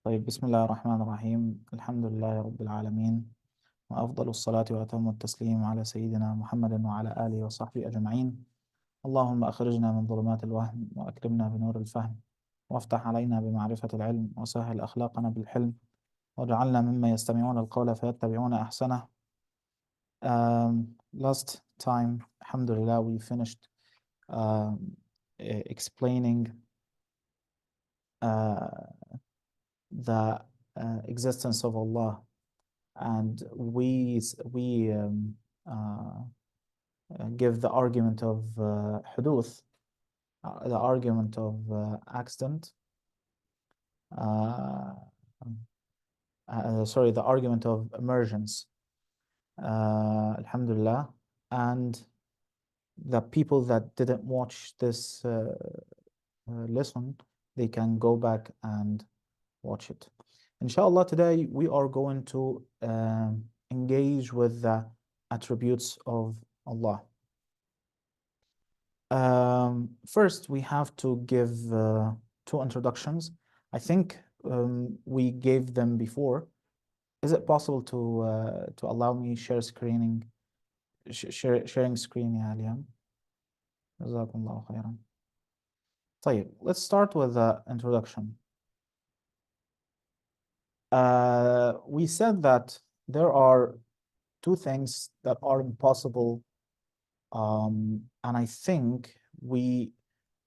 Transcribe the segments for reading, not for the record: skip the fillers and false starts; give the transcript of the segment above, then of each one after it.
طيب، بسم الله الرحمن الرحيم. الحمد لله رب العالمين، وأفضل الصلاة وأتم التسليم على سيدنا محمد وعلى آله وصحبه أجمعين. اللهم أخرجنا من ظلمات الوهم وأكرمنا بنور الفهم، وافتح علينا بمعرفة العلم، وسهل أخلاقنا بالحلم، واجعلنا مما يستمعون القول فيتبعون أحسنه. Last time, alhamdulillah, we finished explaining the existence of Allah, and we give the argument of حدوث, the argument of accident, sorry, the argument of emergence, alhamdulillah. And the people that didn't watch this lesson, they can go back and watch it. Inshallah, today we are going to engage with the attributes of Allah. First, we have to give two introductions. I think we gave them before. Is it possible to allow me sharing screen, يا اليوم؟ جزاكم الله خيرا. طيب, let's start with the introduction. We said that there are two things that are impossible, and I think we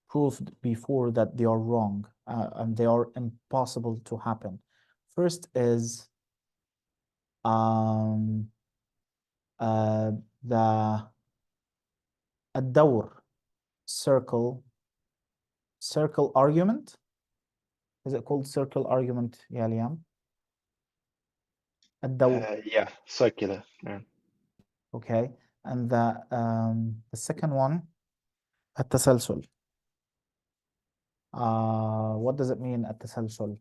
proved before that they are wrong, and they are impossible to happen. First is the الدور, circle argument. Is it called circle argument, يا ليام? الدور. Yeah, circular. Yeah. Okay, and the second one, التسلسل. What does it mean, التسلسل?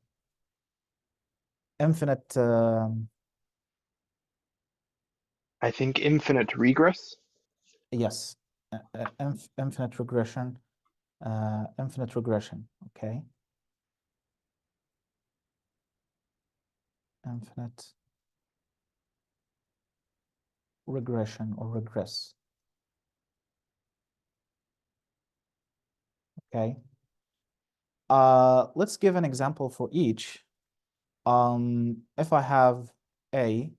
Infinite. I think infinite regress. Yes, infinite regression. Infinite regression. Okay. Infinite regression or regress. Okay. Let's give an example for each. If I have A,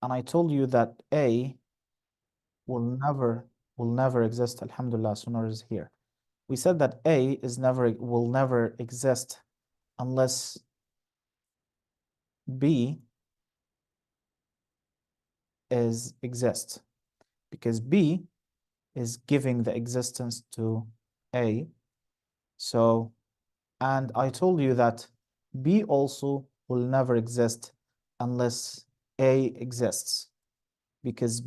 and I told you that A will never exist, alhamdulillah, sooner is here. We said that A will never exist unless B exists, because B is giving the existence to A. So, and I told you that B also will never exist unless A exists, because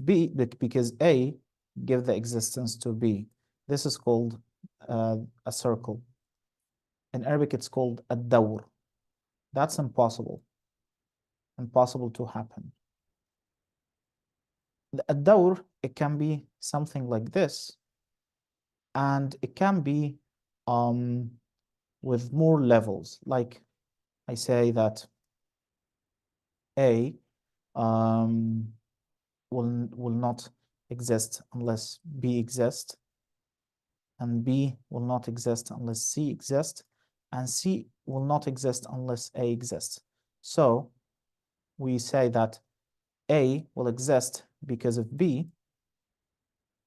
A give the existence to B. This is called a circle. In Arabic, it's called ad-dawr. That's impossible to happen. The ad-dawr, it can be something like this, and it can be with more levels. Like I say that A will not exist unless B exists, and B will not exist unless C exists, and C will not exist unless A exists. So we say that A will exist because of B,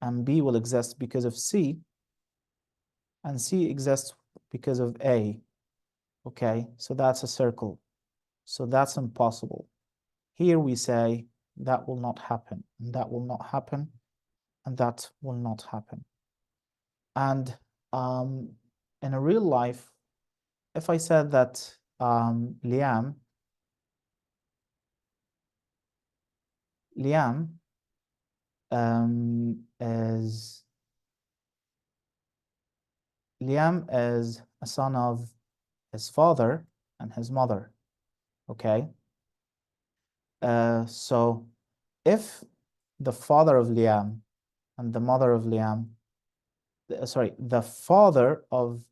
and B will exist because of C, and C exists because of A. Okay, so that's a circle. So that's impossible. Here we say that will not happen, and that will not happen, and that will not happen. And in a real life, if I said that Liam is a son of his father and his mother, okay? So if the father of Liam and the mother of Liam, sorry, the father of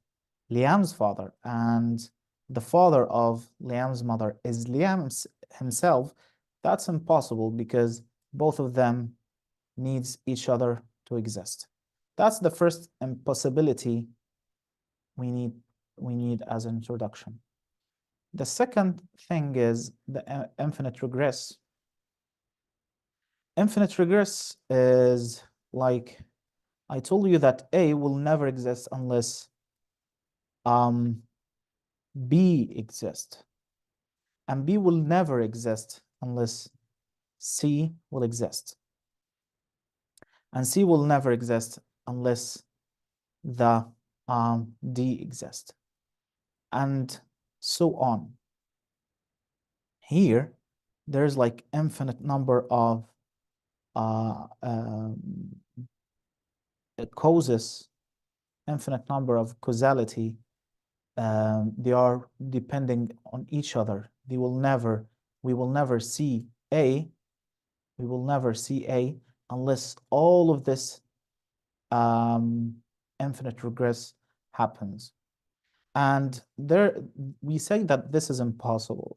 Liam's father and the father of Liam's mother is Liam himself, that's impossible because both of them needs each other to exist. That's the first impossibility we need as an introduction. The second thing is the infinite regress. Infinite regress is like I told you that A will never exist unless B exists, and B will never exist unless C will exist, and C will never exist unless the D exists, and so on. Here, there's like infinite number of causes, infinite number of causality. They are depending on each other. We will never see A, unless all of this infinite regress happens. And there we say that this is impossible.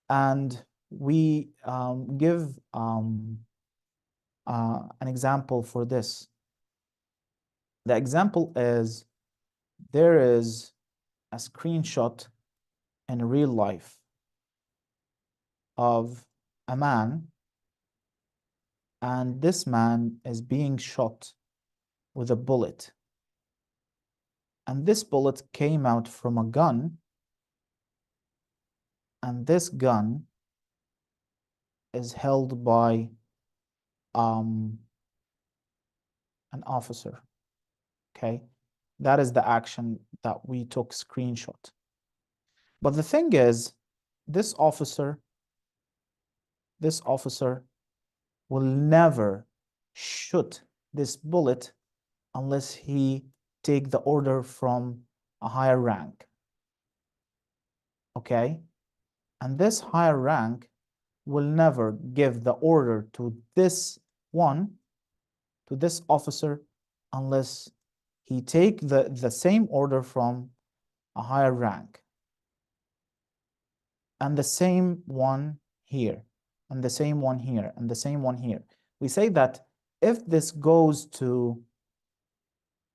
And we give an example for this. The example is there is a screenshot in real life of a man, and this man is being shot with a bullet. And this bullet came out from a gun, and this gun is held by an officer. Okay, that is the action that we took screenshot. But the thing is, this officer will never shoot this bullet unless he take the order from a higher rank. Okay, and this higher rank will never give the order to this officer unless he take the same order from a higher rank. And the same one here, and the same one here, and the same one here. We say that if this goes to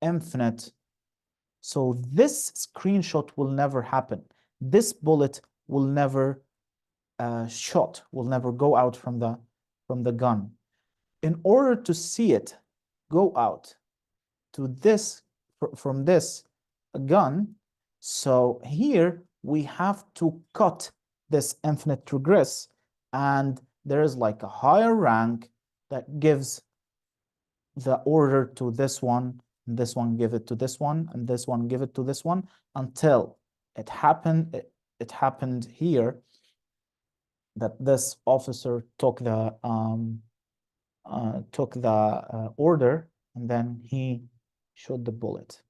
infinite, so this screenshot will never happen. This bullet will never will never go out from the gun. In order to see it go out to this from this gun, so here we have to cut this infinite regress, and there is like a higher rank that gives the order to this one, and this one give it to this one, and this one give it to this one, until it happened here that this officer took the order, and then he shot the bullet.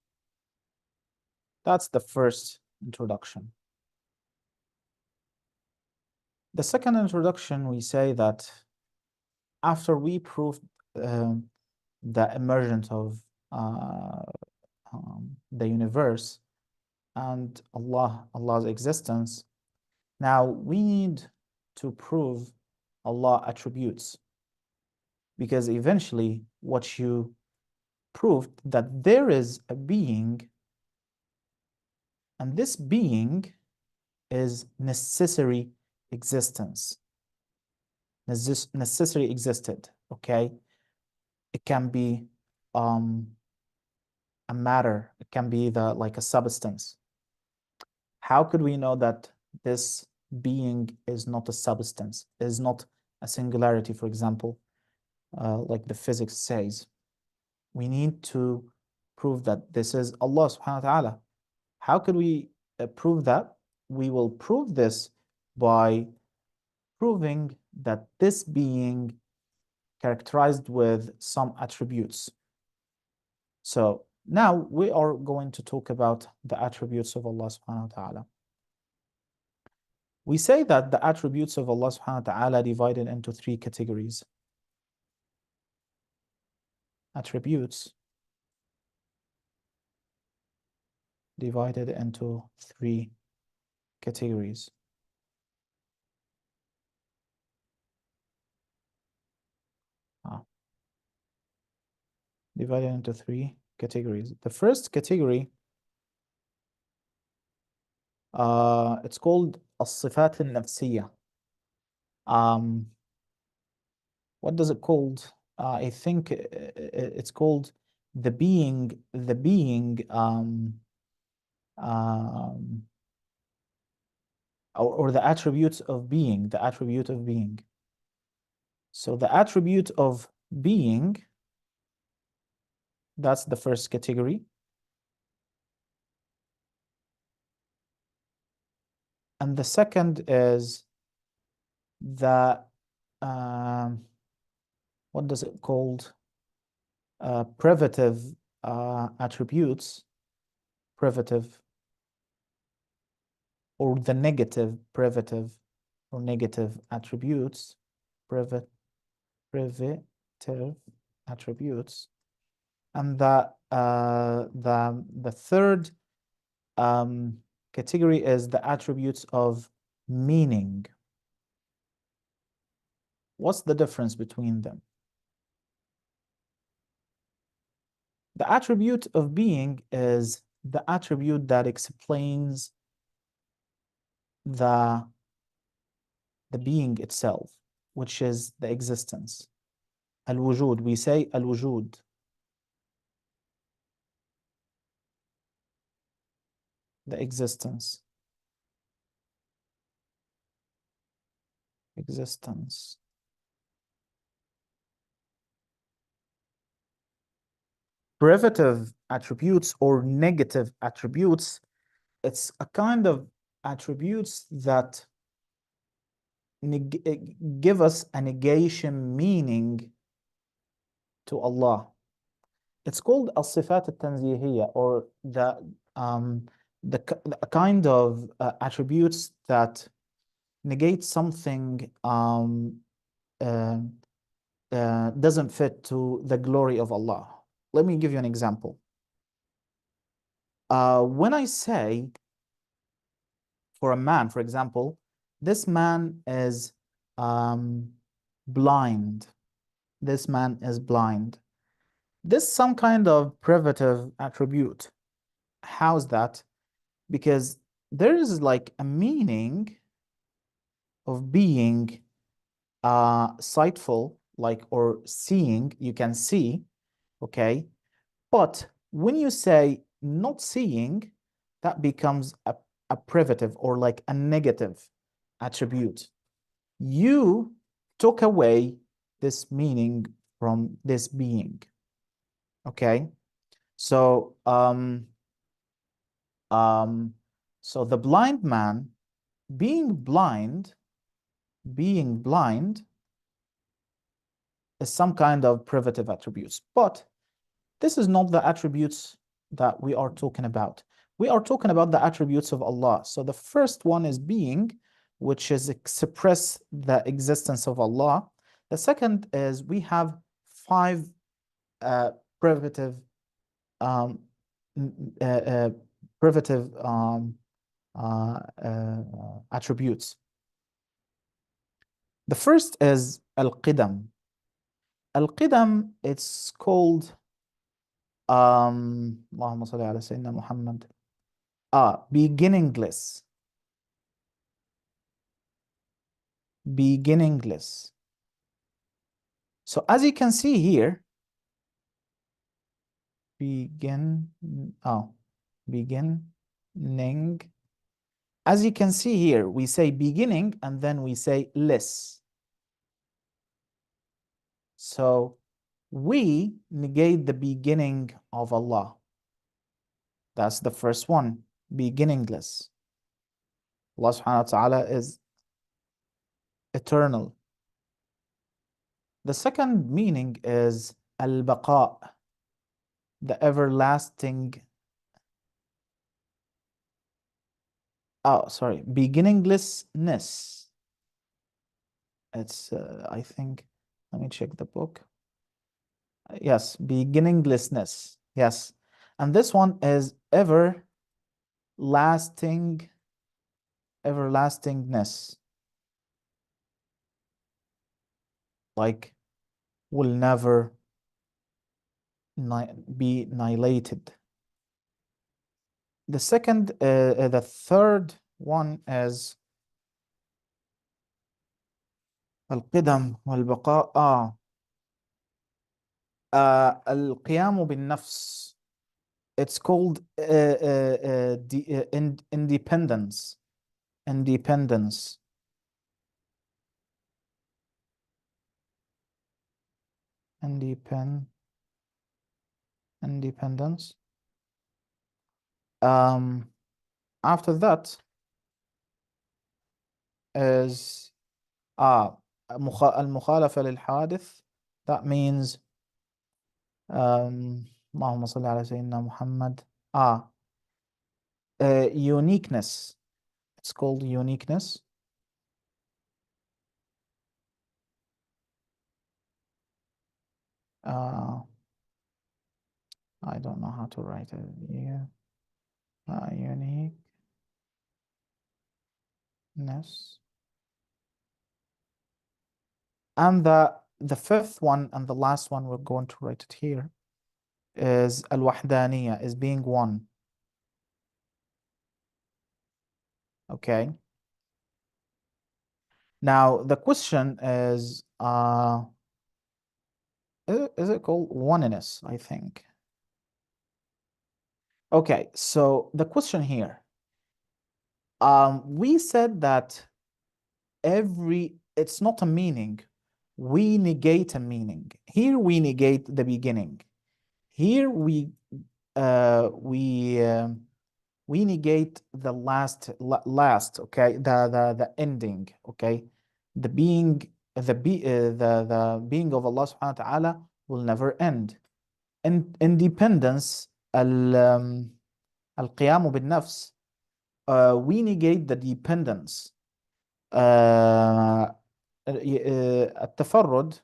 That's the first introduction. The second introduction, we say that after we proved the emergence of the universe and Allah's existence, now we need to prove Allah attributes, because eventually what you proved that there is a being, and this being is necessary existence. Necessary existed, okay? It can be a matter, it can be like a substance. How could we know that this being is not a substance, is not a singularity, for example, like the physics says? We need to prove that this is Allah subhanahu wa ta'ala. How could we prove that? We will prove this by proving that this being characterized with some attributes. So now we are going to talk about the attributes of Allah subhanahu wa ta'ala. We say that the attributes of Allah subhanahu wa ta'ala divided into three categories. Attributes divided into three categories. Divided into 3 categories. The first category, it's called الصفات النفسية. What does it called? I think it's called the being, or the attributes of being, the attribute of being. So the attribute of being, that's the first category. And the second is the, what does it called? Privative attributes, privative, or the negative, privative or negative attributes, privative attributes. And the third category is the attributes of meaning. What's the difference between them? The attribute of being is the attribute that explains the being itself, which is the existence. Al-wujud, we say al-wujud. The existence. Existence. Privative attributes or negative attributes, it's a kind of attributes that give us a negation meaning to Allah. It's called al-Sifat al-Tanzihiyya, or the kind of attributes that negate something doesn't fit to the glory of Allah. Let me give you an example. When I say for a man, for example, this man is blind. This man is blind. This is some kind of privative attribute. How's that? Because there is like a meaning of being sightful, like, or seeing, you can see, okay? But when you say not seeing, that becomes a privative or like a negative attribute. You took away this meaning from this being, okay? So, so the blind man, being blind is some kind of privative attributes, but this is not the attributes that we are talking about. We are talking about the attributes of Allah. So the first one is being, which is express the existence of Allah. The second is we have 5 privative privative attributes. The first is al-qidam. Al-qidam, it's called Allahumma salli ala Sayyidina Muhammad. Beginningless. Beginningless. So as you can see here, beginning. As you can see here, we say beginning and then we say less. So we negate the beginning of Allah. That's the first one, beginningless. Allah subhanahu wa ta'ala is eternal. The second meaning is al-baqa, the everlasting. Beginninglessness. It's, I think, let me check the book. Yes, beginninglessness. Yes. And this one is everlasting everlastingness, like will never be annihilated. The third one is القدم والبقاء. القيام بالنفس. It's called independence. Independence. Independence. After that is المخالفة للحادث. That means اللهم صل على سيدنا محمد. Uniqueness. It's called uniqueness. I don't know how to write it here. Uniqueness. And the fifth one and the last one, we're going to write it here, is al-wahdaniyya, is being one. Okay. Now the question is it called oneness, I think. Okay, so the question here, we said that it's not a meaning. We negate a meaning. Here we negate the beginning. Here we negate the last, okay, the ending, okay, the being the being of Allah subhanahu wa ta'ala will never end. Independence, القيام بالنفس, we negate the dependence. التفرد,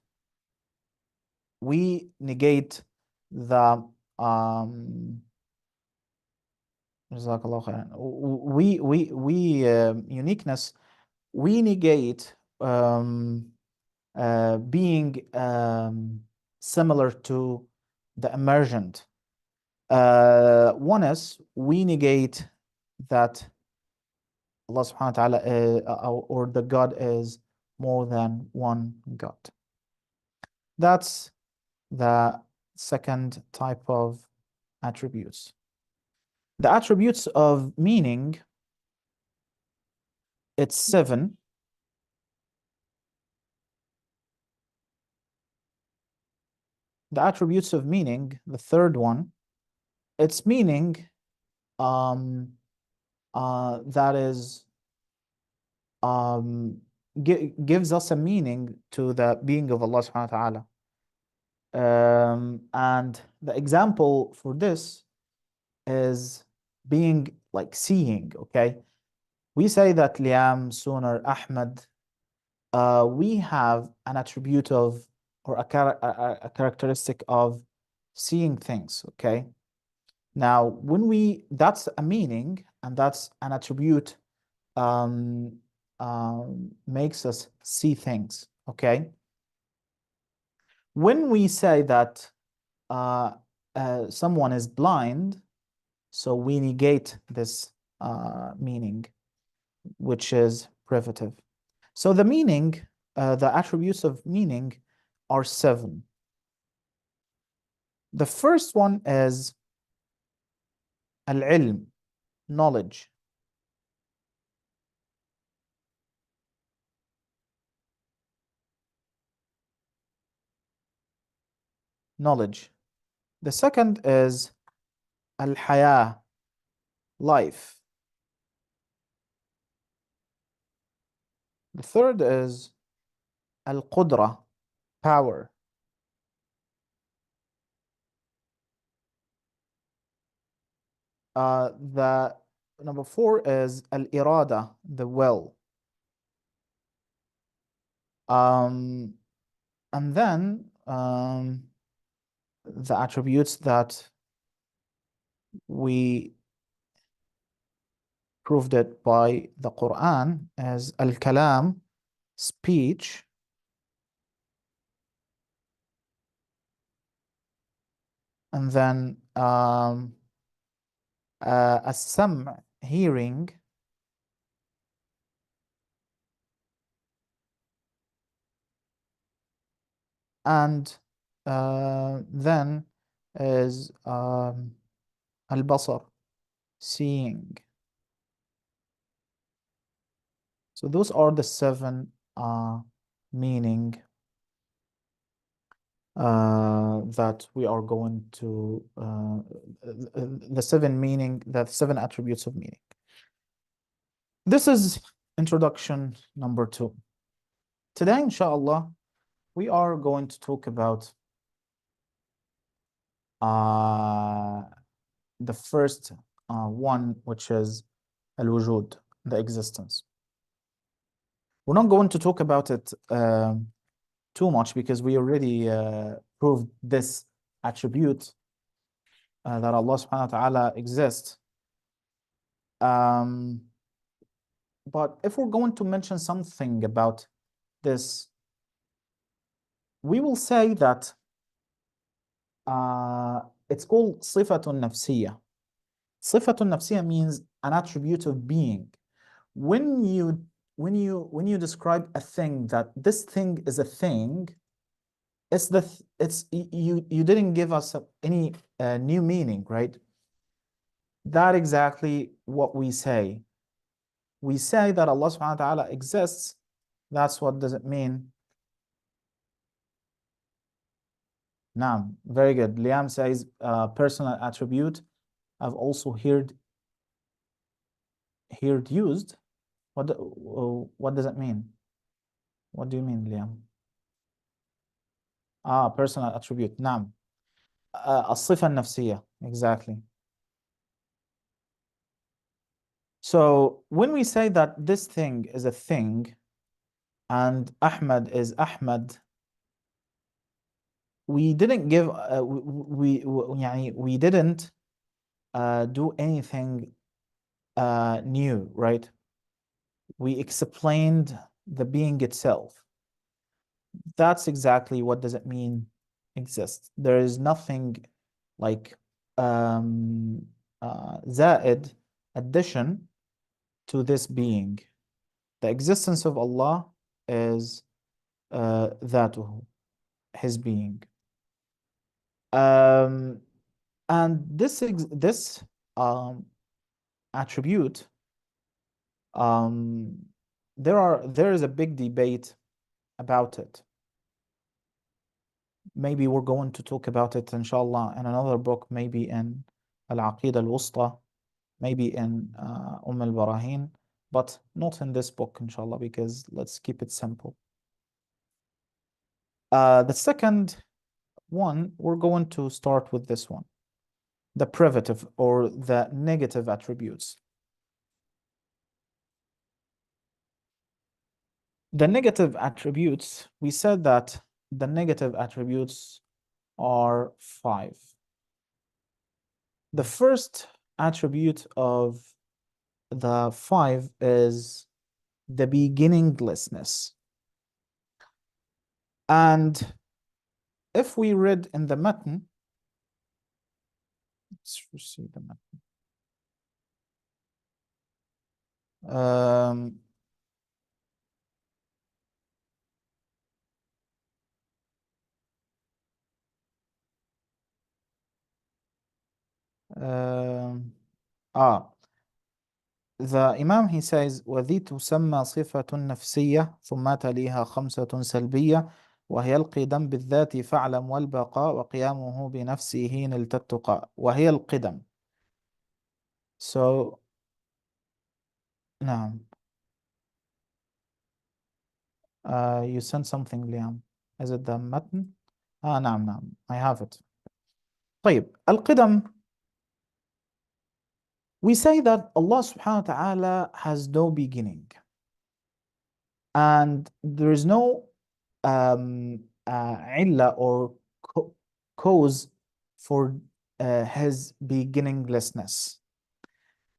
we negate the جزاك الله خيرا. Uniqueness, we negate being similar to the emergent. Oneness, we negate that Allah subhanahu wa ta'ala or the God is more than one God. That's the second type of attributes. The attributes of meaning, it's 7. The attributes of meaning, the third one, it's meaning that is gives us a meaning to the being of Allah subhanahu wa ta'ala. And the example for this is being like seeing, okay? We say that Liam, Sunar, Ahmed, we have an attribute of, or a characteristic of seeing things, okay? Now, when that's a meaning, and that's an attribute, makes us see things, okay? When we say that someone is blind, so we negate this meaning, which is privative. So the meaning, the attributes of meaning are 7. The first one is al-ilm, knowledge. Knowledge. The second is al-hayah, life. The third is al-qudra, power. The number 4 is al-irada, the will. And then the attributes that we proved it by the Quran as al-kalam, speech, and then as-sam, hearing, and then is al-basar, seeing. So those are the seven meaning that we are going to the seven meaning, the seven attributes of meaning. This is introduction number 2. Today, inshallah, we are going to talk about the first one, which is al-wujud, the existence. We're not going to talk about it too much because we already proved this attribute that Allah subhanahu wa ta'ala exists. But if we're going to mention something about this, we will say that it's called Sifatun Nafsiyah. Sifatun Nafsiyah means an attribute of being. When you describe a thing that this thing is a thing, you didn't give us any new meaning, right? That exactly what we say. We say that Allah subhanahu wa ta'ala exists. That's what does it mean? Naam, very good. Liam says personal attribute. I've also heard used. What does it mean? What do you mean, Liam? Personal attribute. نعم. الصفة النفسية. Exactly. So when we say that this thing is a thing and Ahmed is Ahmed, we didn't give we didn't do anything new, right? We explained the being itself. That's exactly what does it mean exist. There is nothing like زائد, addition to this being. The existence of Allah is ذاته, his being. And this attribute, there is a big debate about it. Maybe we're going to talk about it, inshallah, in another book, maybe in Al-Aqidah Al-Wusta, maybe in al-Barahin, but not in this book, inshallah, because let's keep it simple. The second one, we're going to start with this one, the privative or the negative attributes. The negative attributes, we said that the negative attributes are 5. The first attribute of the 5 is the beginninglessness. And if we read in the matn, let's see the matn. The Imam, he says وذي تسمى صفة نفسية ثم تليها 5 سلبية وهي القدم بالذات فاعلم والبقاء وقيامه بنفسه نلت التقى وهي القدم. So نعم. You sent something, Liam. Is it the matn? نعم نعم, I have it. طيب, القدم, we say that Allah subhanahu wa ta'ala has no beginning and there is no illah or cause for his beginninglessness.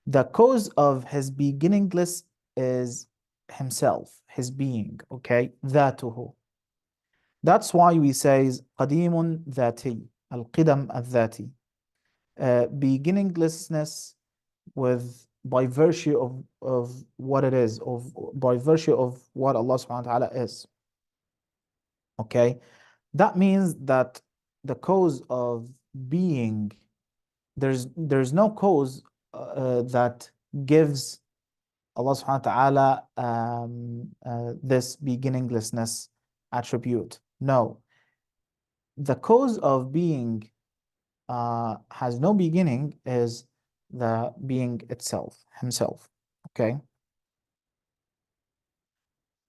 The cause of his beginningless is himself, his being, okay? ذاته. That's why we say قديم ذاتي, القدم الذاتي. Beginninglessness with by virtue of what it is, by virtue of what Allah subhanahu wa ta'ala is. Okay? That means that the cause of being, there's no cause that gives Allah subhanahu wa ta'ala this beginninglessness attribute. No. The cause of being has no beginning is the being itself, himself. Okay.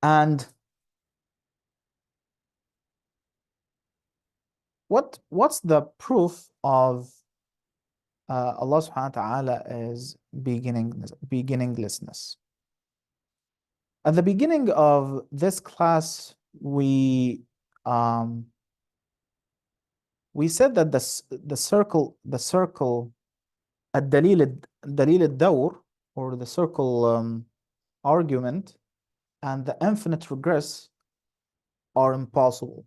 And what's the proof of Allah subhanahu wa ta'ala is beginninglessness? At the beginning of this class, we said that the circle الدليل الدور, or the circle argument, and the infinite regress are impossible.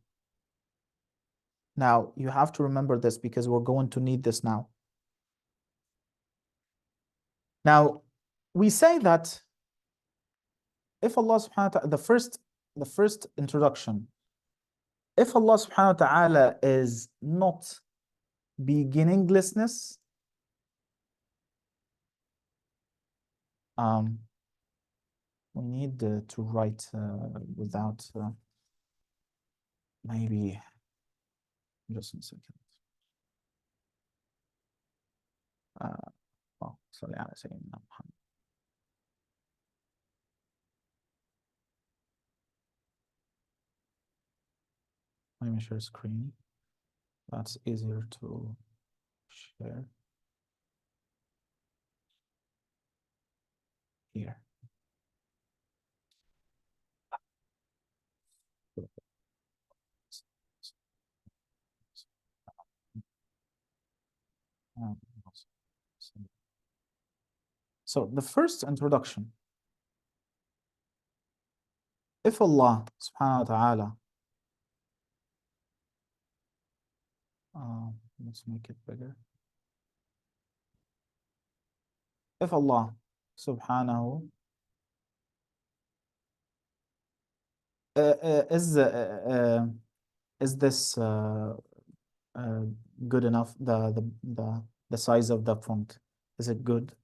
Now you have to remember this because we're going to need this now. Now we say that if Allah subhanahu wa ta'ala, the first introduction, if Allah subhanahu wa ta'ala is not beginninglessness, we need to write without maybe just a second. Oh, sorry, على سيدنا محمد. Let me share screen. That's easier to share here. So the first introduction, if Allah subhanahu wa ta'ala, let's make it bigger. If Allah subhanahu is this good enough? The size of the font, is it good?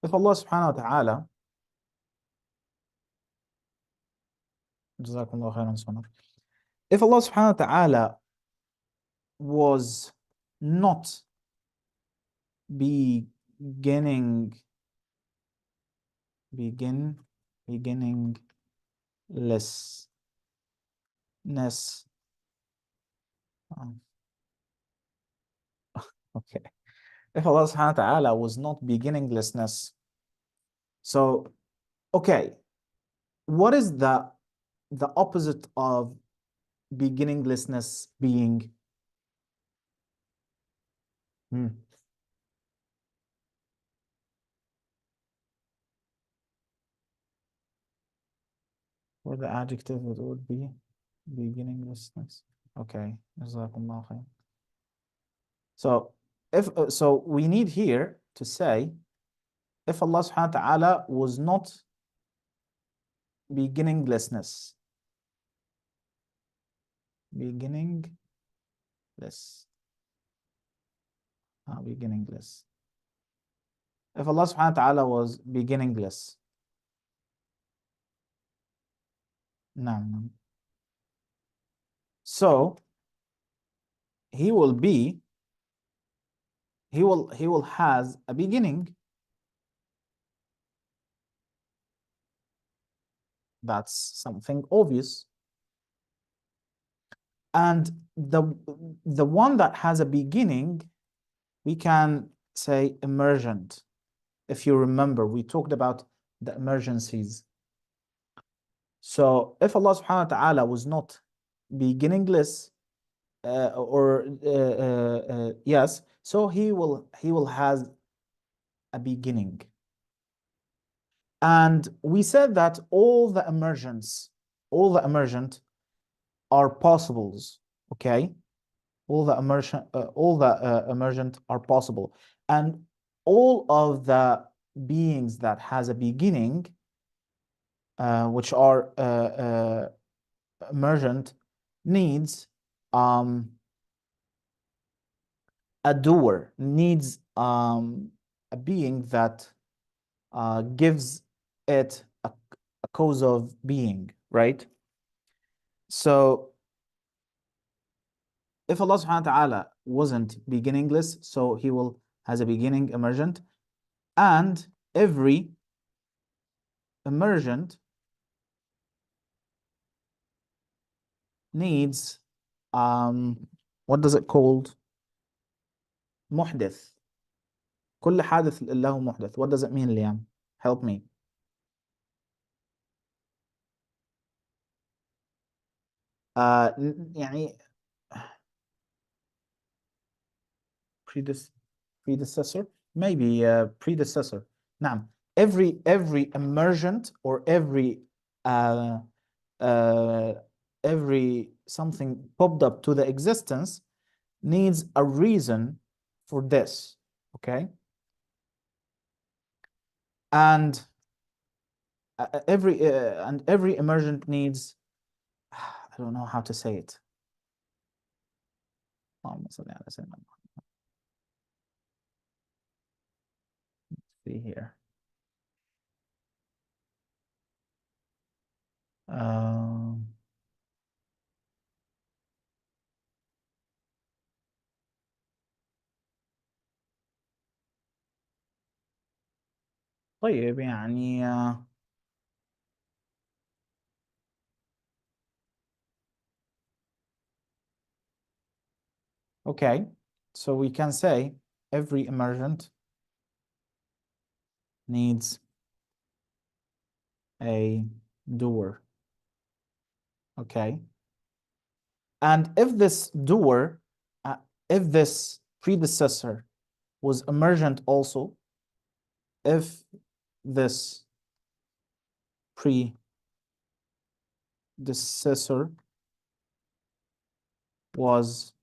If Allah subhanahu wa ta'ala, Jazakumullah khairan, if Allah subhanahu wa ta'ala was not beginningless, okay, if Allah subhanahu wa ta'ala was not beginninglessness, so okay, what is the opposite of beginninglessness being? Or the adjective, it would be beginninglessness. Okay, Jazakumullah khair. So if so we need here to say if Allah subhanahu wa ta'ala was not beginninglessness, beginningless, beginningless. If Allah subhanahu wa ta'ala was beginningless, no. So he will has a beginning. That's something obvious. And the one that has a beginning, we can say emergent. If you remember, we talked about the emergencies. So if Allah subhanahu wa ta'ala was not beginningless, yes, so he will has a beginning. And we said that all the emergent are possibles, okay? All the emergent are possible. And all of the beings that has a beginning, which are emergent, needs a doer, needs a being that gives it a cause of being, right? So if Allah subhanahu wa ta'ala wasn't beginningless, so he will has a beginning emergent, and every emergent needs what does it called? محدث. كل حادث له محدث. What does it mean, Liam? Help me. يعني predecessor, maybe predecessor. نعم. Every emergent or uh, every something popped up to the existence needs a reason for this, okay? And every emergent needs, I don't know how to say it. See here. طيب يعني okay, so we can say every emergent needs a doer, okay? And if this doer, if this predecessor was emergent also, if this predecessor was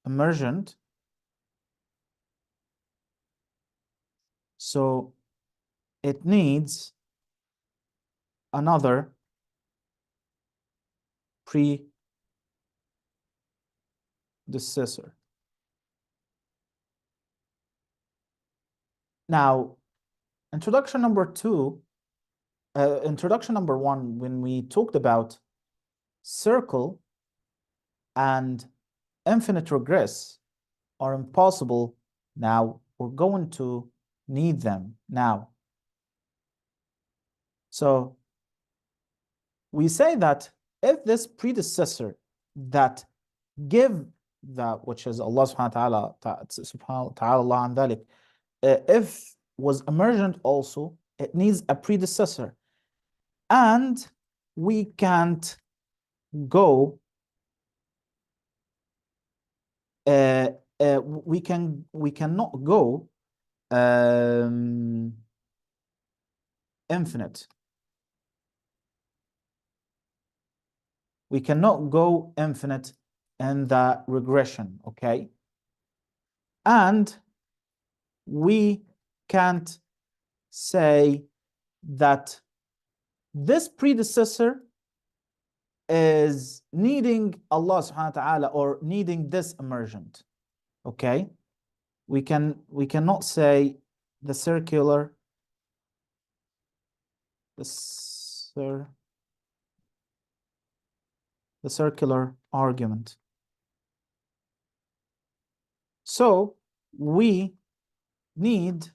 emergent, so it needs another predecessor. Now, introduction number one, when we talked about circle and infinite regress are impossible. Now we're going to need them now. So we say that if this predecessor that give that, which is Allah subhanahu wa ta'ala an dhalik, if was emergent also, it needs a predecessor. And we can't go we cannot go infinite. We cannot go infinite in the regression, okay? And we can't say that this predecessor is needing Allah subhanahu wa ta'ala or needing this emergent, okay? We cannot say the circular argument. So we need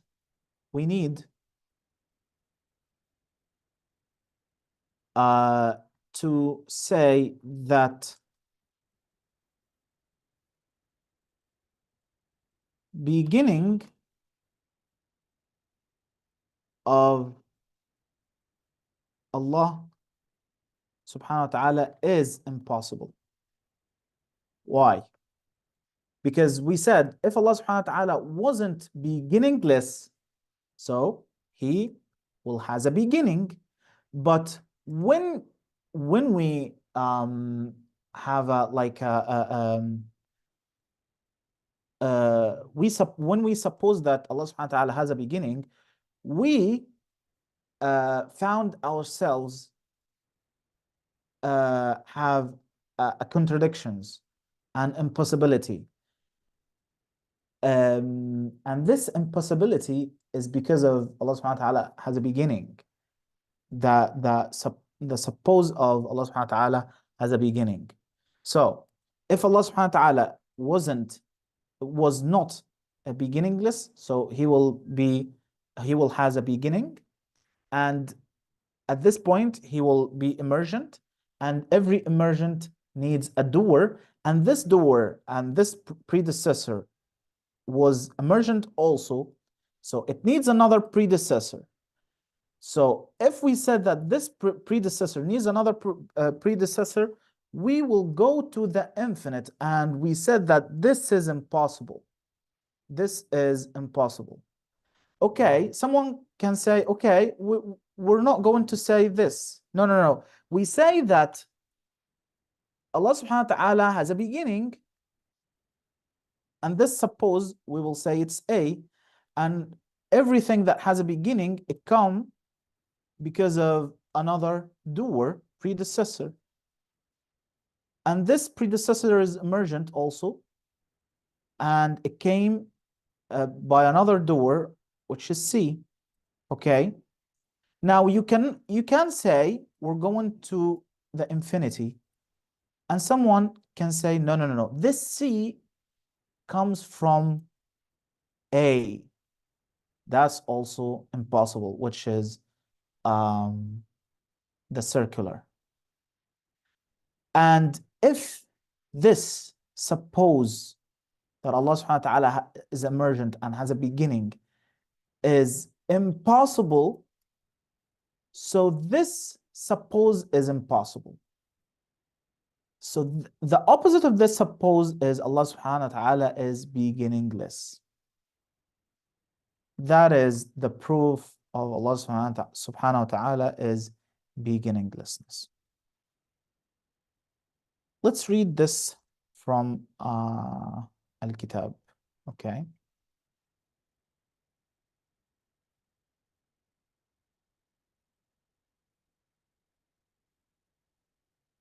to say that beginning of Allah subhanahu wa ta'ala is impossible. Why? Because we said if Allah subhanahu wa ta'ala wasn't beginningless, so he will has a beginning. But when we have a like when we suppose that Allah subhanahu wa ta'ala has a beginning, we found ourselves have contradictions and impossibility. And this impossibility is because of Allah subhanahu wa ta'ala has a beginning. The suppose of Allah subhanahu wa ta'ala has a beginning. So if Allah subhanahu wa ta'ala was not a beginningless, so he will has a beginning, and at this point he will be emergent, and every emergent needs a doer, and this doer and this predecessor was emergent also, so it needs another predecessor. So if we said that this predecessor needs another predecessor, we will go to the infinite, and we said that this is impossible. This is impossible. Okay, someone can say, okay, we're not going to say this. No, no, no. We say that Allah subhanahu wa ta'ala has a beginning, and this suppose we will say it's A, and everything that has a beginning, it come because of another doer, predecessor. And this predecessor is emergent also, and it came by another doer, which is C. Okay. Now you can say we're going to the infinity, and someone can say no, no, no, no. This C comes from A. That's also impossible, which is the circular. And if this suppose that Allah subhanahu wa ta'ala is emergent and has a beginning is impossible, so this suppose is impossible. So the opposite of this suppose is Allah subhanahu wa ta'ala is beginningless. That is the proof of Allah subhanahu wa ta'ala is beginninglessness. Let's read this from Al-Kitab. Okay.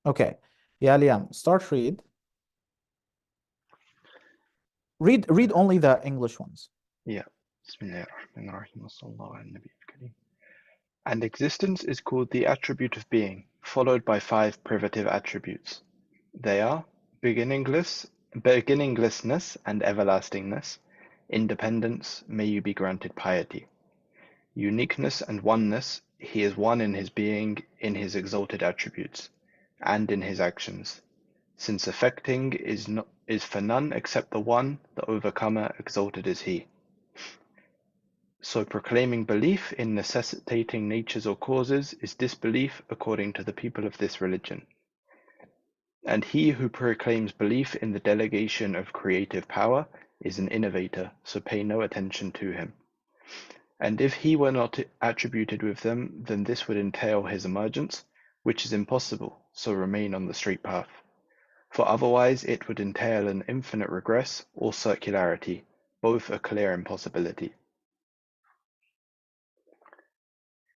Okay. Yeah, Liam, start read. Read only the English ones. Yeah. And existence is called the attribute of being, followed by 5 privative attributes. They are beginninglessness and everlastingness, independence, may you be granted piety, uniqueness and oneness, he is one in his being, in his exalted attributes, and in his actions, since affecting is for none except the one, the overcomer, exalted is he. So proclaiming belief in necessitating natures or causes is disbelief according to the people of this religion. And he who proclaims belief in the delegation of creative power is an innovator, so pay no attention to him. And if he were not attributed with them, then this would entail his emergence, which is impossible, so remain on the straight path. For otherwise it would entail an infinite regress or circularity, both a clear impossibility.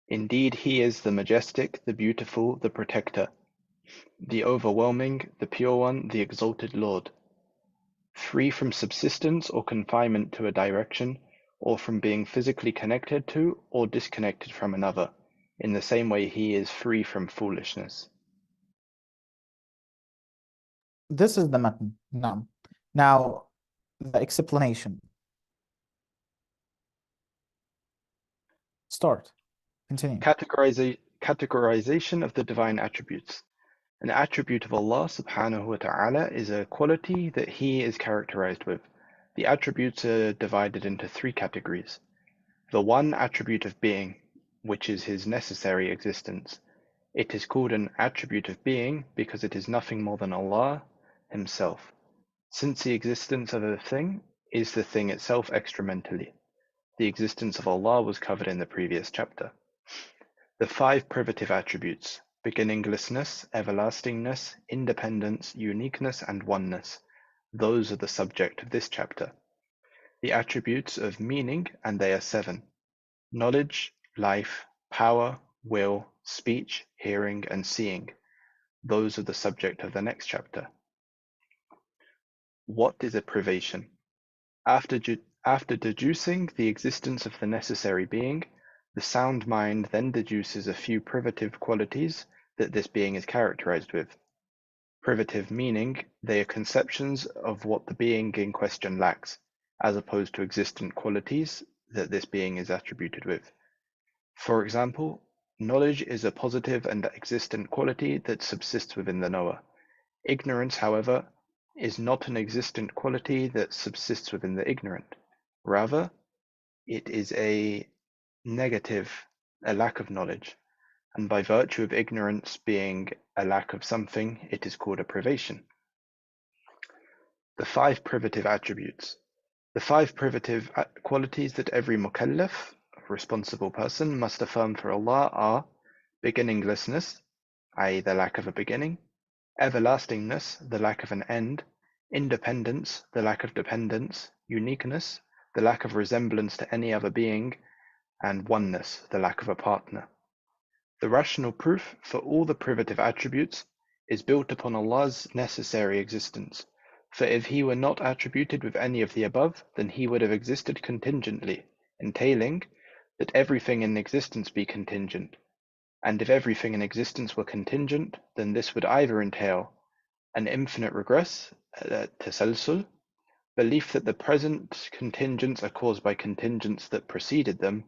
Indeed he is the majestic, the beautiful, the protector, the overwhelming, the pure one, the exalted Lord, free from subsistence or confinement to a direction, or from being physically connected to or disconnected from another, in the same way he is free from foolishness. This is the matan. Now the explanation. Start. Continue. Categorization of the divine attributes. An attribute of Allah subhanahu wa ta'ala is a quality that he is characterized with. The attributes are divided into 3 categories. The one attribute of being, which is his necessary existence. It is called an attribute of being because it is nothing more than Allah Himself, since the existence of a thing is the thing itself extramentally. The existence of Allah was covered in the previous chapter. The 5 privative attributes: beginninglessness, everlastingness, independence, uniqueness, and oneness. Those are the subject of this chapter. The attributes of meaning, and they are 7: knowledge, life, power, will, speech, hearing, and seeing. Those are the subject of the next chapter. What is a privation? After deducing the existence of the necessary being, the sound mind then deduces a few privative qualities that this being is characterized with. Privative meaning they are conceptions of what the being in question lacks, as opposed to existent qualities that this being is attributed with. For example, knowledge is a positive and existent quality that subsists within the knower. Ignorance, however, is not an existent quality that subsists within the ignorant. Rather, it is a negative, a lack of knowledge, and by virtue of ignorance being a lack of something, it is called a privation. The 5 privative attributes. The 5 privative qualities that every mukallaf, responsible person, must affirm for Allah are beginninglessness, i.e. the lack of a beginning; everlastingness, the lack of an end; independence, the lack of dependence; uniqueness, the lack of resemblance to any other being; and oneness, the lack of a partner. The rational proof for all the privative attributes is built upon Allah's necessary existence, for if He were not attributed with any of the above, then He would have existed contingently, entailing that everything in existence be contingent. And if everything in existence were contingent, then this would either entail an infinite regress, tasalsul, belief that the present contingents are caused by contingents that preceded them,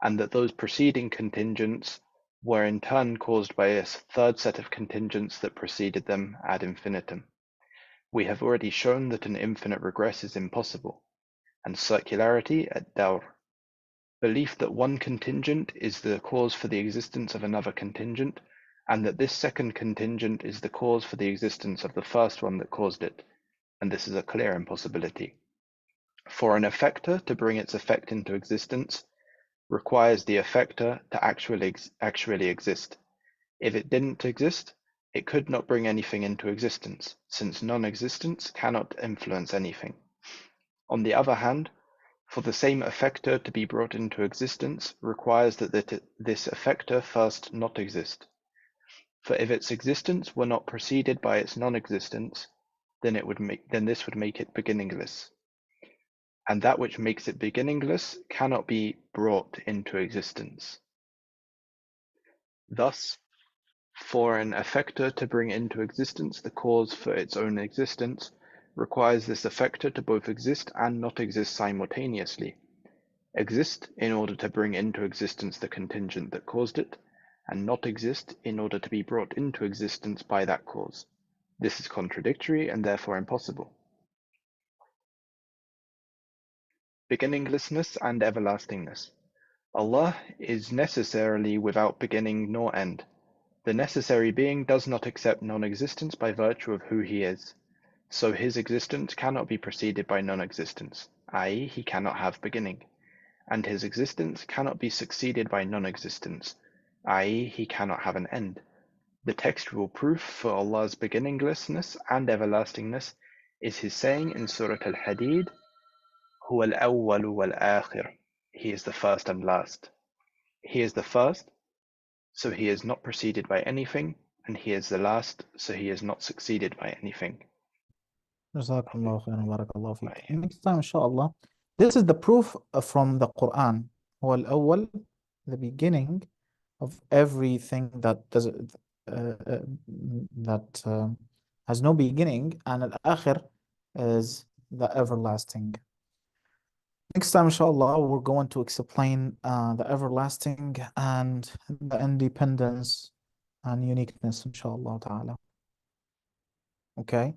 and that those preceding contingents were in turn caused by a third set of contingents that preceded them ad infinitum. We have already shown that an infinite regress is impossible, and circularity at dawr. Belief that one contingent is the cause for the existence of another contingent, and that this second contingent is the cause for the existence of the first one that caused it, and this is a clear impossibility. For an effector to bring its effect into existence requires the effector to actually exist. If it didn't exist, it could not bring anything into existence, since non-existence cannot influence anything. On the other hand, for the same effector to be brought into existence requires that this effector first not exist. For if its existence were not preceded by its non-existence, then this would make it beginningless. And that which makes it beginningless cannot be brought into existence. Thus, for an effector to bring into existence the cause for its own existence requires this effector to both exist and not exist simultaneously. Exist in order to bring into existence the contingent that caused it, and not exist in order to be brought into existence by that cause. This is contradictory and therefore impossible. Beginninglessness and everlastingness. Allah is necessarily without beginning nor end. The necessary being does not accept non-existence by virtue of who he is. So his existence cannot be preceded by non-existence, i.e., he cannot have beginning. And his existence cannot be succeeded by non-existence, i.e., he cannot have an end. The textual proof for Allah's beginninglessness and everlastingness is his saying in Surah Al-Hadid, هُوَ الْأَوَّلُ وَالْآخِرُ. He is the first and last. He is the first, so he is not preceded by anything, and he is the last, so he is not succeeded by anything. Jazakallah khairan, barakallahu feek. Next time, inshallah. This is the proof from the Quran. هو الأول, the beginning of everything that does has no beginning, and al-akhir is the everlasting. Next time, inshallah, we're going to explain the everlasting and the independence and uniqueness, inshallah ta'ala. Okay?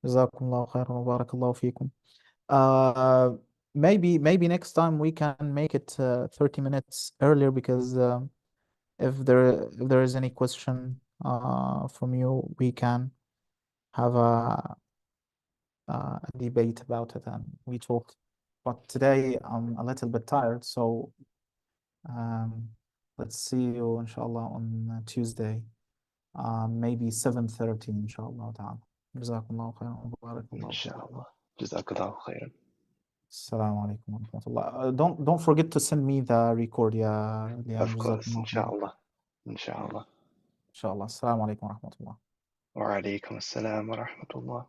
Jazakumullah khairan wa barakallahu feekum. Maybe next time we can make it 30 minutes earlier because if there is any question from you, we can have a debate about it and we talk. But today I'm a little bit tired, so let's see you inshallah on Tuesday, maybe 7:30 inshallah ta'ala. Jazakumullah khairan wa barakallahu fikum. Inshallah. Jazakallahu khairan. Assalamu alaikum wa rahmatullah. Don't forget to send me the record, ya Liam. Of course, Jazakumullah khairan. inshallah. Inshallah. Inshallah. Assalamu alaikum wa rahmatullah. Wa alaikum assalam wa rahmatullah.